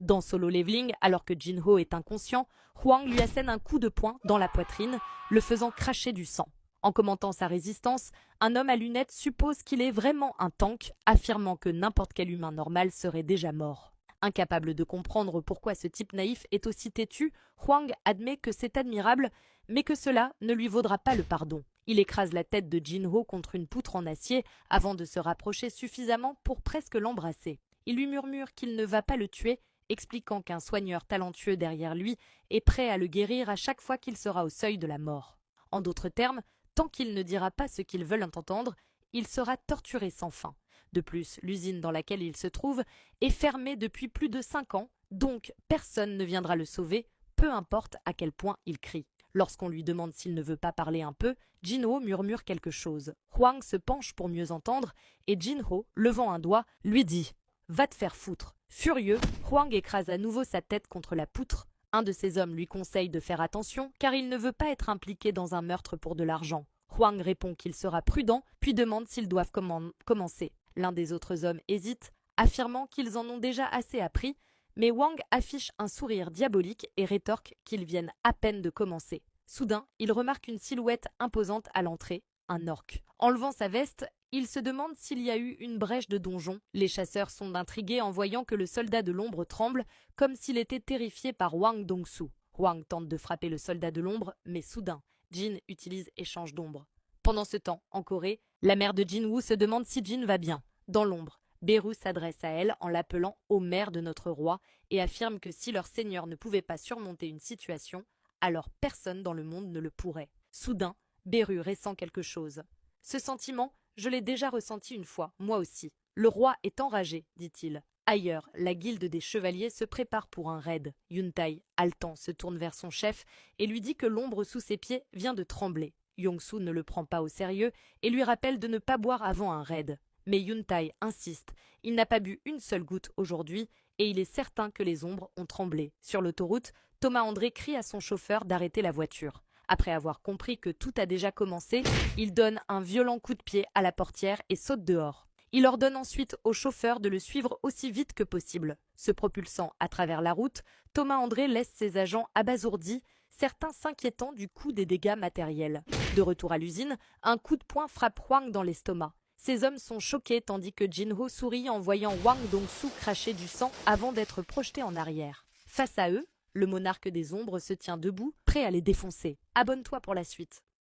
Dans Solo Leveling, alors que Jinho est inconscient, Hwang lui assène un coup de poing dans la poitrine, le faisant cracher du sang. En commentant sa résistance, un homme à lunettes suppose qu'il est vraiment un tank, affirmant que n'importe quel humain normal serait déjà mort. Incapable de comprendre pourquoi ce type naïf est aussi têtu, Hwang admet que c'est admirable, mais que cela ne lui vaudra pas le pardon. Il écrase la tête de Jinho contre une poutre en acier avant de se rapprocher suffisamment pour presque l'embrasser. Il lui murmure qu'il ne va pas le tuer, expliquant qu'un soigneur talentueux derrière lui est prêt à le guérir à chaque fois qu'il sera au seuil de la mort. En d'autres termes, tant qu'il ne dira pas ce qu'ils veulent entendre, il sera torturé sans fin. De plus, l'usine dans laquelle il se trouve est fermée depuis plus de 5 ans, donc personne ne viendra le sauver, peu importe à quel point il crie. Lorsqu'on lui demande s'il ne veut pas parler un peu, Jinho murmure quelque chose. Hwang se penche pour mieux entendre et Jinho, levant un doigt, lui dit « Va te faire foutre ». Furieux, Hwang écrase à nouveau sa tête contre la poutre. Un de ses hommes lui conseille de faire attention car il ne veut pas être impliqué dans un meurtre pour de l'argent. Hwang répond qu'il sera prudent puis demande s'ils doivent commencer. L'un des autres hommes hésite, affirmant qu'ils en ont déjà assez appris, mais Hwang affiche un sourire diabolique et rétorque qu'ils viennent à peine de commencer. Soudain, il remarque une silhouette imposante à l'entrée, un orc. Enlevant sa veste, il se demande s'il y a eu une brèche de donjon. Les chasseurs sont intrigués en voyant que le soldat de l'ombre tremble, comme s'il était terrifié par Hwang Dong-soo. Hwang tente de frapper le soldat de l'ombre, mais soudain, Jin utilise échange d'ombre. Pendant ce temps, en Corée, la mère de Jin-woo se demande si Jin va bien. Dans l'ombre, Beru s'adresse à elle en l'appelant « ô mère de notre roi » et affirme que si leur seigneur ne pouvait pas surmonter une situation, alors personne dans le monde ne le pourrait. Soudain, Beru ressent quelque chose. Ce sentiment, je l'ai déjà ressenti une fois, moi aussi. Le roi est enragé, dit-il. Ailleurs, la guilde des chevaliers se prépare pour un raid. Yuntai, haletant, se tourne vers son chef et lui dit que l'ombre sous ses pieds vient de trembler. Yong-soo ne le prend pas au sérieux et lui rappelle de ne pas boire avant un raid. Mais Yuntai insiste. Il n'a pas bu une seule goutte aujourd'hui et il est certain que les ombres ont tremblé. Sur l'autoroute, Thomas André crie à son chauffeur d'arrêter la voiture. Après avoir compris que tout a déjà commencé, il donne un violent coup de pied à la portière et saute dehors. Il ordonne ensuite au chauffeur de le suivre aussi vite que possible. Se propulsant à travers la route, Thomas André laisse ses agents abasourdis, certains s'inquiétant du coût des dégâts matériels. De retour à l'usine, un coup de poing frappe Hwang dans l'estomac. Ces hommes sont choqués tandis que Jinho sourit en voyant Hwang Dong-soo cracher du sang avant d'être projeté en arrière. Face à eux, le monarque des ombres se tient debout, prêt à les défoncer. Abonne-toi pour la suite.